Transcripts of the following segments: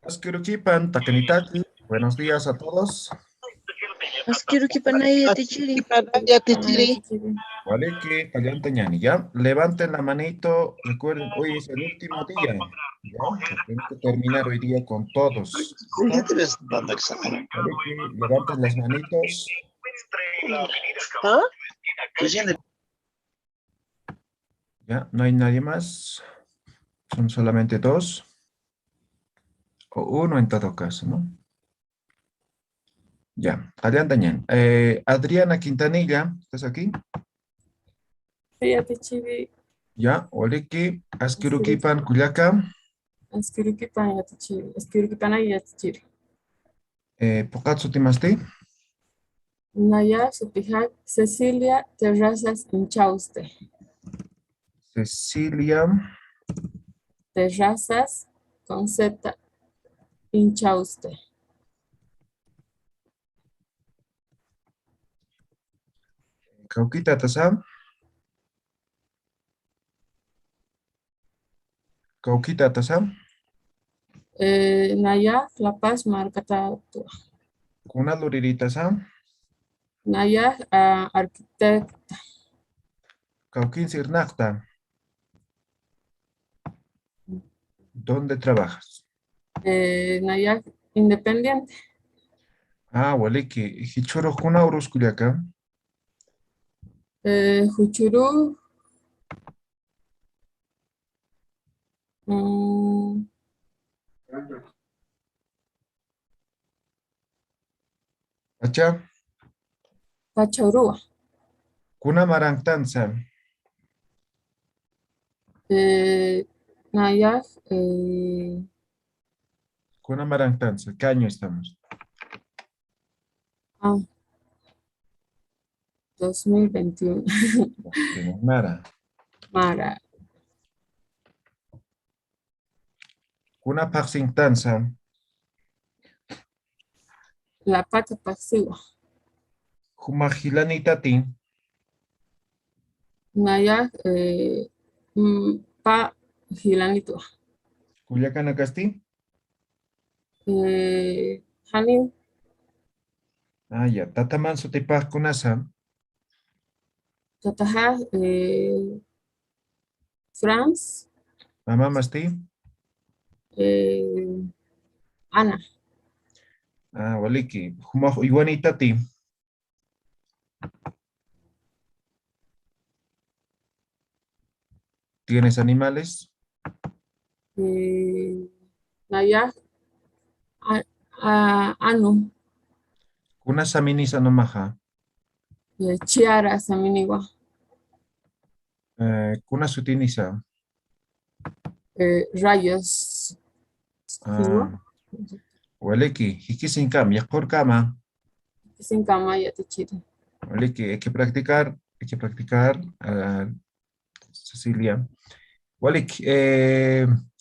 Asquiruquipan, Takenitaki, buenos días a todos. Asquiruquipanaya tichiri. Panaya tichiri. Waleki, Callantañani, ¿ya? Levanten la manito, recuerden, hoy es el último día, ¿ya? Tengo que terminar hoy día con todos. ¿Ya tienes dando examen? Waleki, levanten las manitos. ¿Ah? Recién ¿Ya? No hay nadie más. Son solamente dos. O uno en todo caso, ¿no? Ya, Callantañani. Adriana Quintanilla, ¿estás aquí? Sí, tichiri. Ya, Waleki, Asquiruquipan, Cuyaca. Asquiruquipanaya tichiri. Asquiruquipanaya tichiri. Pokatsu Timasti. Naya Supijak Cecilia Terrazas Inchauste. Cecilia. Terrazas con Z Inchauste. Cauquita Tasa. Cauquita Tasa. Naya La Paz Marcata. Kuna Luririta Sa. Naya Arquitecta. Cauquín Sirnacta. ¿Dónde trabajas? Naya Independiente. Ah, Waliki. Hichoro Kuna Urus Culiaca. Juchurú. mm, Acha. Pachorúa. Kuna Marangtanza. Naya Kuna Marangtanza. ¿Qué año estamos? 2021. Tenemos Mara. Mara. Kuna Paxingtanza. La Pata Pasiva. Humajilani Tati. Naya Pa Gilanito. Culiaca Nacasti. Hanin Ah, ya. Tataman Sotipaj Kunasa. Tataja France. Mamá Masti. eh, Ana. Ah, Waliki. Humaj Iwani Tati. ¿Tienes animales? Naya Anu. Kuna Saminisa Nomaja. Chiara Saminiwa. Kuna Sutinisa. Rayos. Siwa. Ah, Waliki, Hikisin Yakur Kama. Sin cama ya te chiri. Waliki, hay que practicar, Cecilia. Waliki,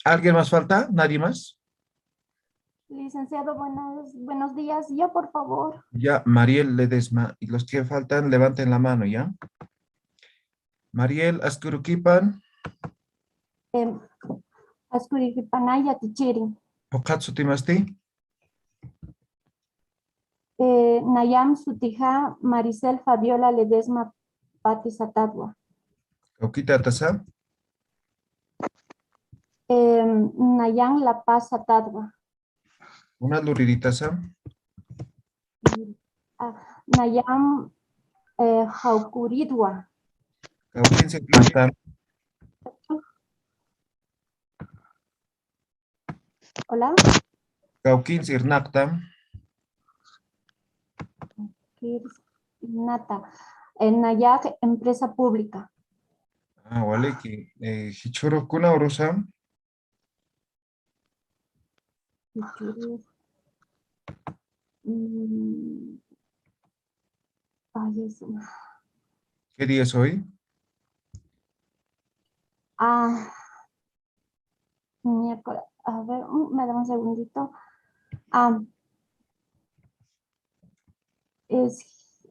¿alguien más falta? ¿Nadie más? Licenciado, buenos días. Yo, por favor. Ya, Mariel Ledesma. Y los que faltan, levanten la mano, ¿ya? Mariel Askurukipan, Ascuripanaya Tichiri. Okatsu Timasti, Nayam Sutija Maricel Fabiola Ledesma Pati Satadwa. Okita Tasa, Nayam La Paz Satadwa. una Luriditasa, Nayam Haukuridwa. Kaukin Sirnakta, Hola. Kaukin Sirnakta, Nata. Nayak Empresa Pública. ah, Waliki, Hichuro Kuna Urusa, Ay, eso. ¿qué día es hoy? Miércoles. A ver, me da un segundito. Es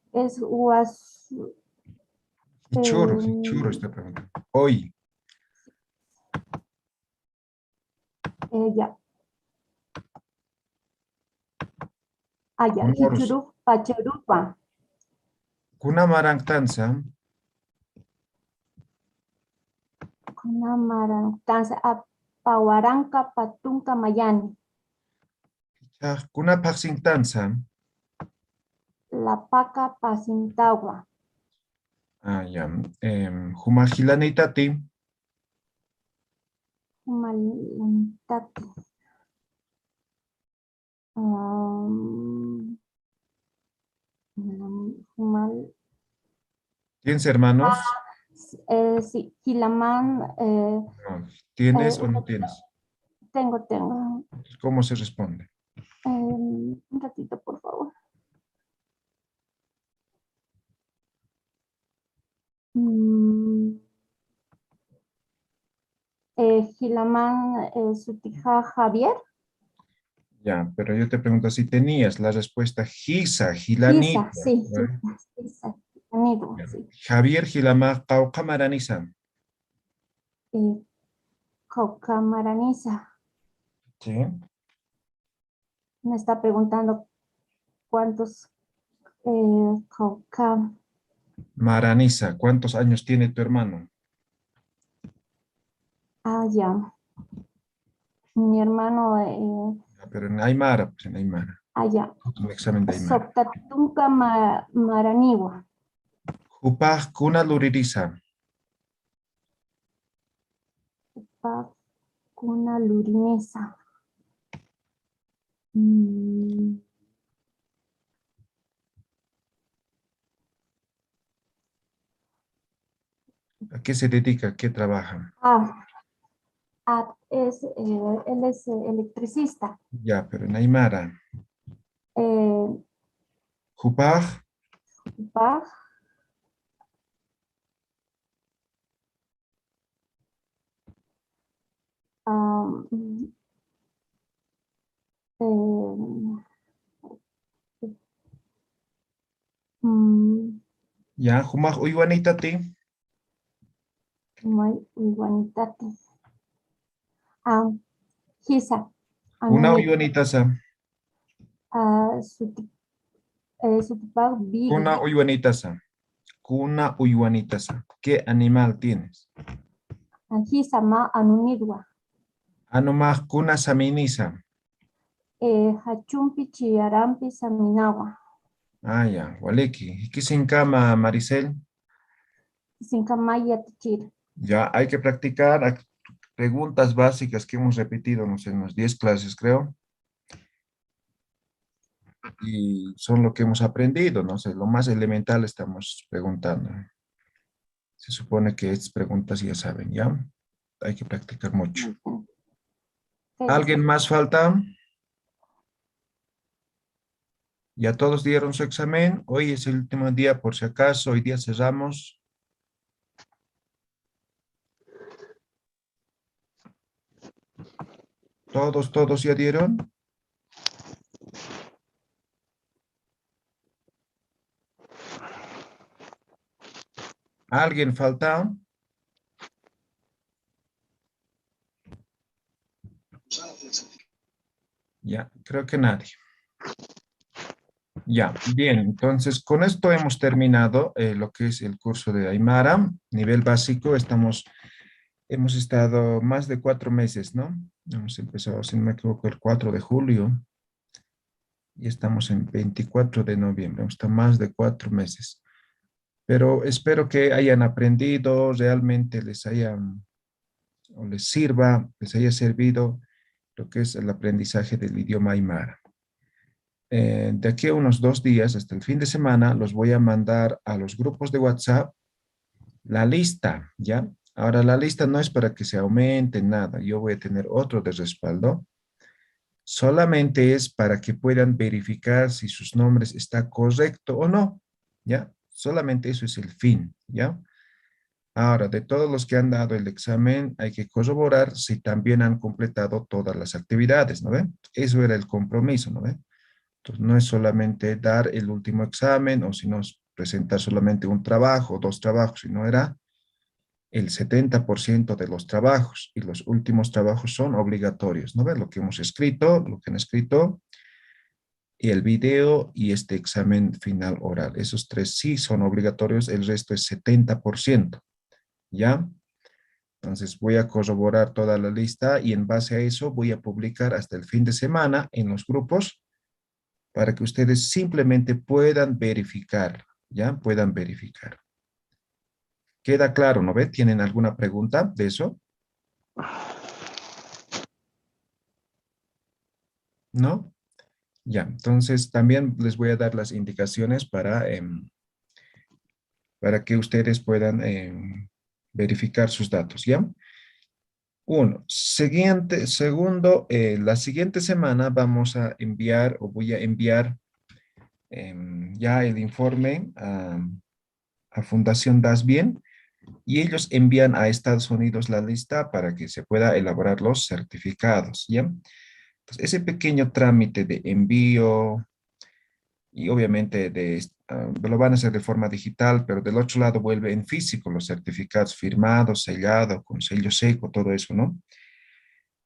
Hichuro está preguntando. Hoy, ya. Allá, Moros. Hichuruk, Pacharupa, Kuna marangtanza. Kuna Marantanza, Pawaranka, Patunka, Mayani, Kuna paxintanza. La Paca, Pacintagua, Ah, ya. Humajilanitati. Humalantati, Humal, ¿Tienes hermanos? sí, Gilamán, No. ¿Tienes o no tienes? tengo, ¿Cómo se responde? un ratito, por favor. Gilamán, Sutija, Javier, Ya, pero yo te pregunto si tenías la respuesta Gisa, Giza, Gilanita. sí, ¿Vale? Giza, Anido, Ya. sí. Javier Gilama Caucamaraniza. Caucamaraniza, Sí. me está preguntando cuántos Caucam. Maraniza. ¿Cuántos años tiene tu hermano? Ah, ya. Mi hermano, Ya, pero en Aymara, pues en Aymara. allá. Un examen de Aymara. Soptatunca Maraniwa. Jupaj Kuna Luririza. Pacuna Lurinesa. ¿A qué se dedica? ¿A qué trabaja? Él es electricista. Ya, pero en Aymara. Eh, Jupaj. Baj, um, eh, mm, Ya, Jumaj Uywanitati. muy Iguanitati. Giza, Kuna Anunit, Uywanitasa. Sutipag Kuna Biri, Uywanitasa. Kuna Uywanitasa. ¿Qué animal tienes? Giza Ma Anunidwa, Anumaj Kuna Saminisa. Hachumpi Chiarampi Saminawa, Ah, ya, Waleki. ¿Qué se encama, Maricel? Sinkamaya Tichir. Ya, hay que practicar preguntas básicas que hemos repetido, no sé, en unas 10 clases, creo. Y son lo que hemos aprendido, no sé, lo más elemental estamos preguntando. Se supone que estas preguntas ya saben, ¿ya? Hay que practicar mucho. ¿Alguien más falta? ¿Ya todos dieron su examen? Hoy es el último día, por si acaso, hoy día cerramos. ¿Todos ya dieron? ¿Alguien falta? Ya, creo que nadie. Ya, bien, entonces con esto hemos terminado lo que es el curso de Aymara, nivel básico. Hemos estado más de 4 meses, ¿no? Hemos empezado, si no me equivoco, el 4 de julio y estamos en 24 de noviembre. Hemos estado más de 4 meses. Pero espero que hayan aprendido, realmente les hayan, o les sirva, les haya servido lo que es el aprendizaje del idioma Aymara. De aquí a unos 2 días, hasta el fin de semana, los voy a mandar a los grupos de WhatsApp la lista, ¿ya? Ahora, la lista no es para que se aumente nada. Yo voy a tener otro de respaldo. Solamente es para que puedan verificar si sus nombres está correcto o no, ¿ya? Solamente eso es el fin, ¿ya? Ahora, de todos los que han dado el examen, hay que corroborar si también han completado todas las actividades, ¿no ven? Eso era el compromiso, ¿no ven? Entonces, no es solamente dar el último examen o si no es presentar solamente un trabajo o 2 trabajos, sino era el 70% de los trabajos y los últimos trabajos son obligatorios, ¿no ves? Lo que hemos escrito, lo que han escrito y el video y este examen final oral. Esos tres sí son obligatorios, el resto es 70%, ¿ya? Entonces voy a corroborar toda la lista y en base a eso voy a publicar hasta el fin de semana en los grupos para que ustedes simplemente puedan verificar, ¿ya? Puedan verificar. ¿Queda claro, no ve? ¿Tienen alguna pregunta de eso? ¿No? Ya, entonces también les voy a dar las indicaciones para que ustedes puedan verificar sus datos, ¿ya? Uno. Segundo, la siguiente semana vamos a enviar o voy a enviar ya el informe a Fundación Das Bien y ellos envían a Estados Unidos la lista para que se pueda elaborar los certificados, ¿ya? Entonces, ese pequeño trámite de envío y obviamente lo van a hacer de forma digital, pero del otro lado vuelve en físico los certificados firmados, sellados, con sello seco, todo eso, ¿no?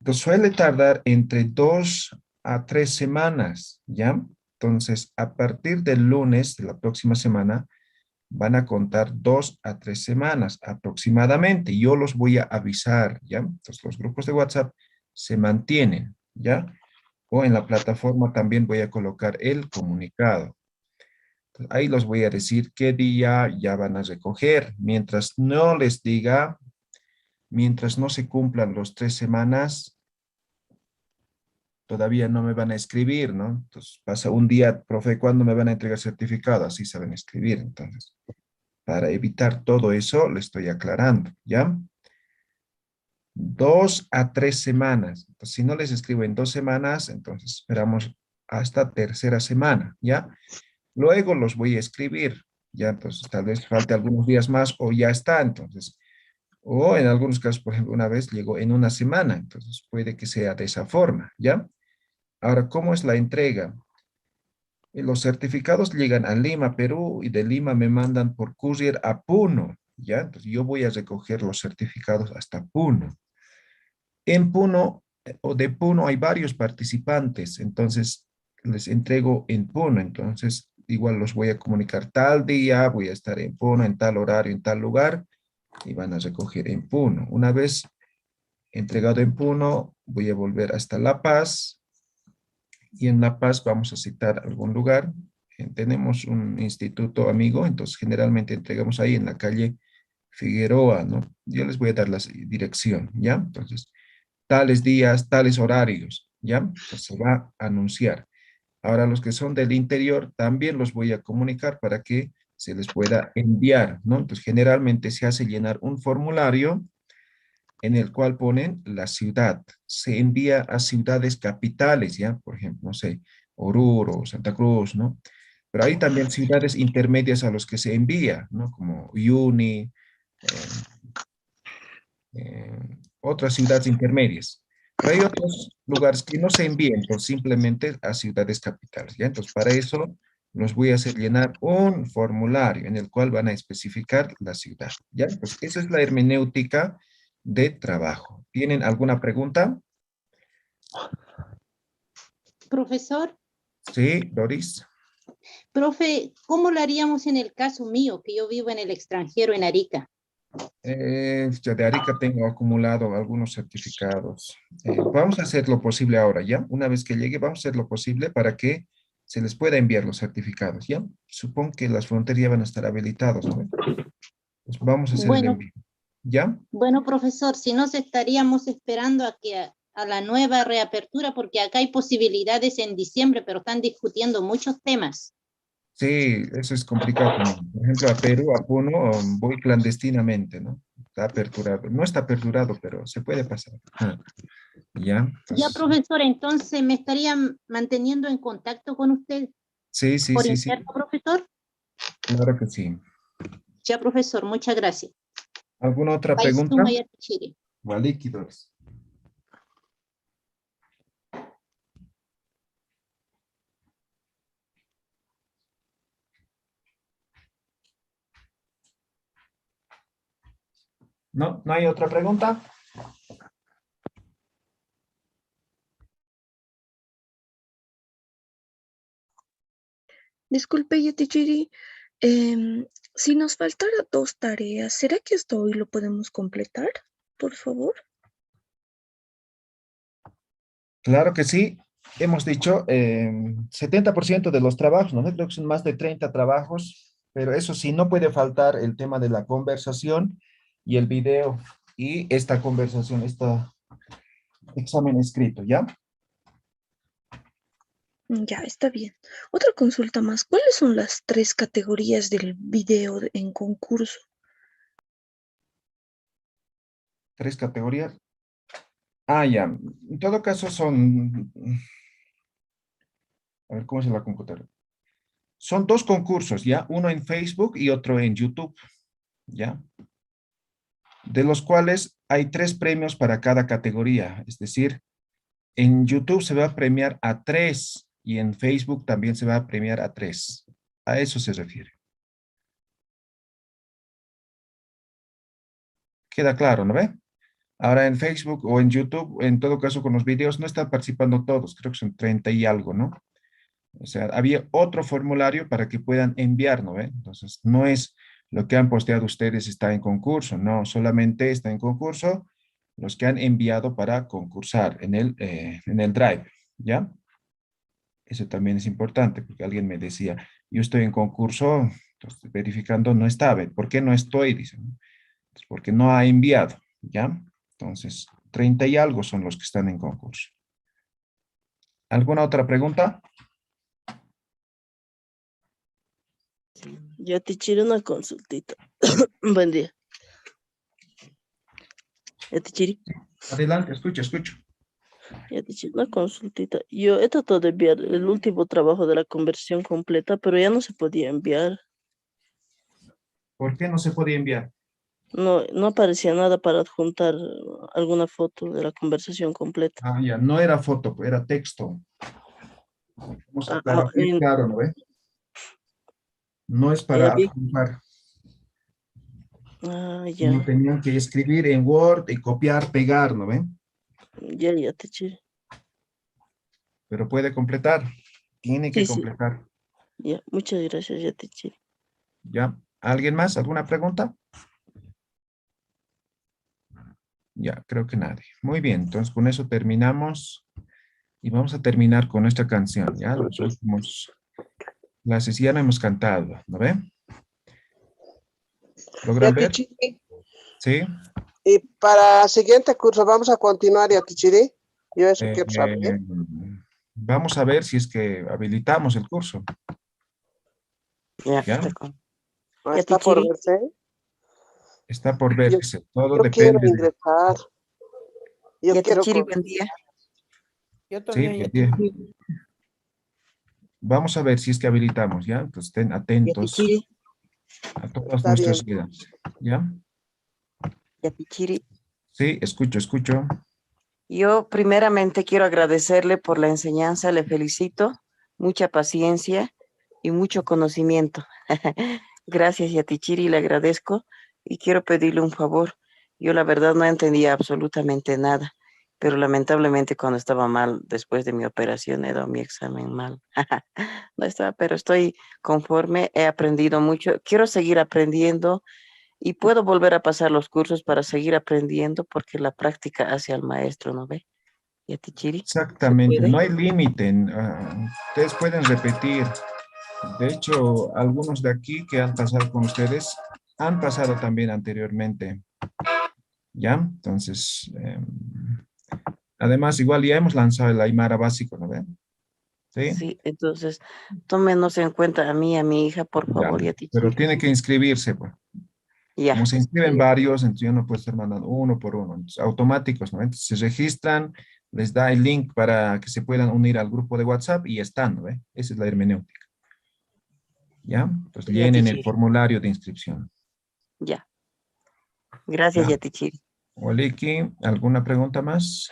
Entonces suele tardar entre 2 a 3 semanas, ¿ya? Entonces, a partir del lunes de la próxima semana, van a contar 2 a 3 semanas aproximadamente. Yo los voy a avisar, ¿ya? Entonces, los grupos de WhatsApp se mantienen, ¿ya? O en la plataforma también voy a colocar el comunicado. Entonces, ahí los voy a decir qué día ya van a recoger. Mientras no se cumplan los 3 semanas, todavía no me van a escribir, ¿no? Entonces pasa un día, profe, ¿cuándo me van a entregar certificado? Así saben escribir. Entonces, para evitar todo eso, le estoy aclarando, ¿ya? 2 a 3 semanas. Entonces, si no les escribo en 2 semanas, entonces esperamos hasta tercera semana, ¿ya? Luego los voy a escribir, ¿ya? Entonces, tal vez falte algunos días más o ya está, entonces. O en algunos casos, por ejemplo, una vez llegó en una semana, entonces puede que sea de esa forma, ¿ya? Ahora, ¿cómo es la entrega? Los certificados llegan a Lima, Perú, y de Lima me mandan por courier a Puno, ¿ya? Entonces yo voy a recoger los certificados hasta Puno. En Puno o de Puno hay varios participantes, entonces les entrego en Puno, entonces igual los voy a comunicar tal día, voy a estar en Puno, en tal horario, en tal lugar, y van a recoger en Puno. Una vez entregado en Puno, voy a volver hasta La Paz, y en La Paz vamos a citar algún lugar. Tenemos un instituto amigo, entonces generalmente entregamos ahí en la calle Figueroa, ¿no? Yo les voy a dar la dirección, ¿ya? Entonces, tales días, tales horarios, ¿ya? Entonces se va a anunciar. Ahora los que son del interior también los voy a comunicar para que se les pueda enviar, ¿no? Entonces generalmente se hace llenar un formulario en el cual ponen la ciudad. Se envía a ciudades capitales, ¿ya? Por ejemplo, no sé, Oruro, Santa Cruz, ¿no? Pero hay también ciudades intermedias a los que se envía, ¿no? Como Uyuni, eh, otras ciudades intermedias. Pero hay otros lugares que no se envían, entonces simplemente a ciudades capitales, ¿ya? Entonces, para eso los voy a hacer llenar un formulario en el cual van a especificar la ciudad, ¿ya? Entonces, esa es la hermenéutica de trabajo. ¿Tienen alguna pregunta? Profesor, Sí, Doris. profe, ¿cómo lo haríamos en el caso mío, que yo vivo en el extranjero, en Arica? Yo de Arica tengo acumulado algunos certificados. Vamos a hacer lo posible ahora, ¿ya? Una vez que llegue, vamos a hacer lo posible para que se les pueda enviar los certificados, ¿ya? Supongo que las fronteras ya van a estar habilitados, ¿no? Pues vamos a hacer el Bueno, envío, ¿ya? bueno, profesor, si no, estaríamos esperando a que a la nueva reapertura, porque acá hay posibilidades en diciembre, pero están discutiendo muchos temas. Sí, eso es complicado también. Por ejemplo, a Perú, a Puno, voy clandestinamente, ¿no? Está aperturado. No está aperturado, pero se puede pasar. ¿Ya? Ya, Entonces, profesor, entonces me estaría manteniendo en contacto con usted sí, sí, por sí, sí. interno, profesor. Claro que sí. Ya, profesor, muchas gracias. ¿Alguna otra Paisum pregunta? Mayatichiri. Líquidos. ¿No? ¿No hay otra pregunta? Disculpe, Yatichiri. Si nos faltara 2 tareas, ¿será que hasta hoy lo podemos completar? Por favor. Claro que sí. Hemos dicho 70% de los trabajos, ¿no? Creo que son más de 30 trabajos, pero eso sí, no puede faltar el tema de la conversación y el video y esta conversación, este examen escrito, ¿ya? Ya, está bien. Otra consulta más. ¿Cuáles son las 3 categorías del video en concurso? 3 categorías. Ah, ya. En todo caso son, a ver, ¿cómo es la computadora? Son 2 concursos, ¿ya? Uno en Facebook y otro en YouTube, ¿ya? De los cuales hay 3 premios para cada categoría. Es decir, en YouTube se va a premiar a 3 y en Facebook también se va a premiar a 3. A eso se refiere. Queda claro, ¿no ve? Ahora en Facebook o en YouTube, en todo caso con los videos, no están participando todos, creo que son 30 y algo, ¿no? O sea, había otro formulario para que puedan enviar, ¿no ve? Entonces, no es lo que han posteado ustedes está en concurso, no, solamente está en concurso los que han enviado para concursar en el Drive, ¿ya? Eso también es importante, porque alguien me decía, yo estoy en concurso, entonces verificando no estaba. ¿Por qué no estoy? Dicen, ¿no? Pues porque no ha enviado, ¿ya? Entonces, 30 y algo son los que están en concurso. ¿Alguna otra pregunta? Ya te quiero una consultita. Buen día. Ya te quiero. Adelante, escucho, escucho. Ya te quiero una consultita. Yo he tratado de enviar el último trabajo de la conversión completa, pero ya no se podía enviar. ¿Por qué no se podía enviar? No aparecía nada para adjuntar alguna foto de la conversación completa. Ah, ya, no era foto, era texto. Vamos a Ah, aclarar bien claro, ¿no ve? No es para bien. adjuntar. Ah, No ya. tenían que escribir en Word y copiar, pegar, ¿no ve? Ya te quiero. Pero puede completar. Tiene que Sí, sí. completar. Ya, muchas gracias, ya te quiero. ¿Ya? ¿Alguien más? ¿Alguna pregunta? Ya, creo que nadie. Muy bien, entonces con eso terminamos y vamos a terminar con nuestra canción, ¿ya? Los últimos clases ya la hemos cantado, ¿no ve? ¿Logran ver? Yatichiri, ¿Sí? y para siguiente curso vamos a continuar, Yatichiri. Yo eso quiero saber. Vamos a ver si es que habilitamos el curso, Ya, ¿ya? Está por Yatichiri, verse. Está por Yo, verse, todo yo quiero depende de... ingresar. Yo quiero. Yatichiri, buen día. Yo Sí, también, ya bien. te Vamos a ver si es que habilitamos, ¿ya? Entonces estén atentos Yatichiri, a todas Está nuestras bien. ideas, ¿ya? Yatichiri. Sí, escucho, escucho. Yo primeramente quiero agradecerle por la enseñanza, le felicito, mucha paciencia y mucho conocimiento. Gracias, Yatichiri, le agradezco y quiero pedirle un favor. Yo la verdad no entendía absolutamente nada, pero lamentablemente cuando estaba mal, después de mi operación, he dado mi examen mal. No estaba, pero estoy conforme, he aprendido mucho. Quiero seguir aprendiendo y puedo volver a pasar los cursos para seguir aprendiendo porque la práctica hace al maestro, ¿no ve? Yatichiri, ¿se Exactamente, puede? no hay límite. Ustedes pueden repetir. De hecho, algunos de aquí que han pasado con ustedes han pasado también anteriormente, ¿ya? Entonces, además, igual ya hemos lanzado el Aymara básico, ¿no ven? ¿Sí? Sí, entonces tómenos en cuenta a mí, a mi hija, por Ya, favor, pero Yatichiri. tiene que inscribirse, pues. Como Ya, se inscriben varios, entonces ya no puede estar mandando uno por uno. Entonces, automáticos, ¿no? Entonces, se registran, les da el link para que se puedan unir al grupo de WhatsApp y están, ¿no ve? Esa es la hermenéutica. ¿Ya? Entonces, llenen el Yatichiri, formulario de inscripción. ya. Gracias, ¿Ya? Yatichiri. Oliki, ¿alguna pregunta más?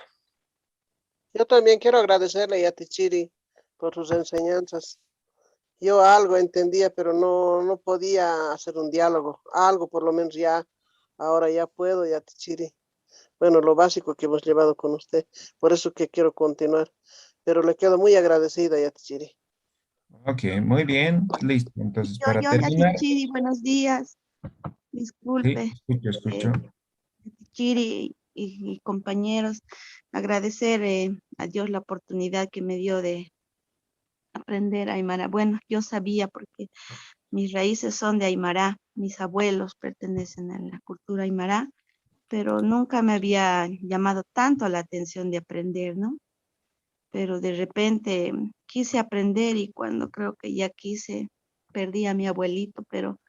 Yo también quiero agradecerle a Yatichiri por sus enseñanzas. Yo algo entendía, pero no podía hacer un diálogo. Algo por lo menos ya, ahora ya puedo, Yatichiri. Bueno, lo básico que hemos llevado con usted. Por eso que quiero continuar. Pero le quedo muy agradecida, Yatichiri. Ok, muy bien, listo. Entonces, para Yo, terminar, Chiri, buenos días. sí, Disculpe, escucho. Chiri y compañeros, agradecer a Dios la oportunidad que me dio de aprender Aymara. Bueno, yo sabía porque mis raíces son de Aymara, mis abuelos pertenecen a la cultura Aymara, pero nunca me había llamado tanto la atención de aprender, ¿no? Pero de repente quise aprender y cuando creo que ya quise, perdí a mi abuelito, pero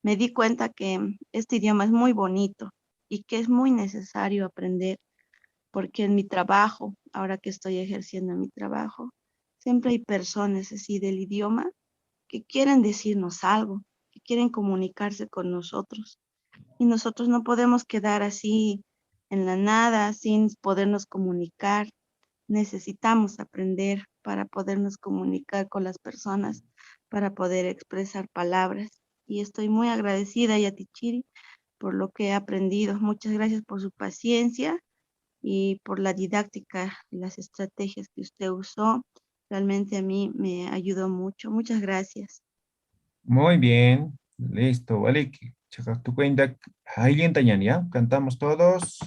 me di cuenta que este idioma es muy bonito y que es muy necesario aprender, porque en mi trabajo, ahora que estoy ejerciendo mi trabajo, siempre hay personas así del idioma que quieren decirnos algo, que quieren comunicarse con nosotros y nosotros no podemos quedar así en la nada sin podernos comunicar. Necesitamos aprender para podernos comunicar con las personas, para poder expresar palabras. Y estoy muy agradecida, Yatichiri, por lo que he aprendido. Muchas gracias por su paciencia y por la didáctica y las estrategias que usted usó. Realmente a mí me ayudó mucho. Muchas gracias. Muy bien, listo, vale. Chaka, tu cuenta, alguien tañan, ¿ya? Cantamos todos.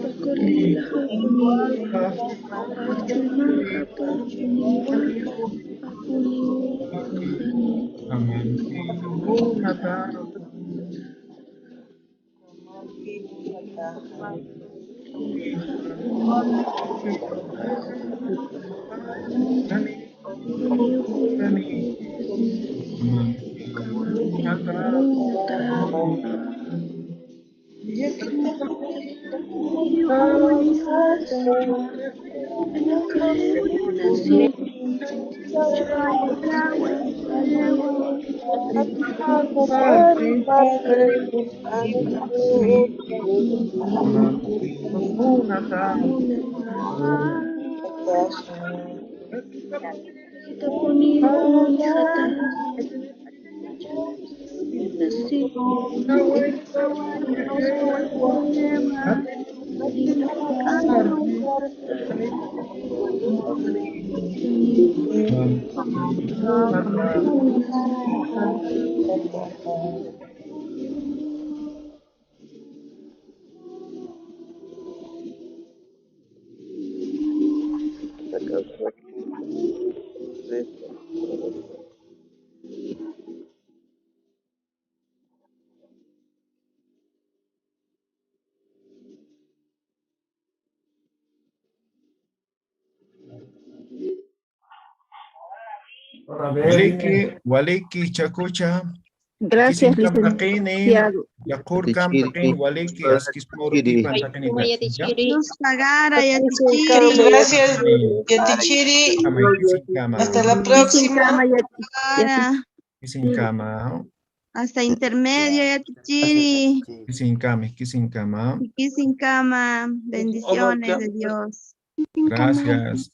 Pakolila hapunile, pachumanga pachuniwa, apuniukani, apuniukani, kamanunata, Unifata, Nasi, Chayanawa, Palewa, Kita punir unifata, Nasi, Palewa, Palewa, Waliki, chakucha. Gracias, Kisin kampakini, licenciado. yakur kampakin, waliki, askis moruti pantakini kachinja. Luz Pagara, Muchas Yatichiri. gracias, Yatichiri. Hasta la próxima. Pagara. Kisin kama, Hasta intermedio, Yatichiri. kisin kama. Y sin cama. Bendiciones de Dios. Gracias.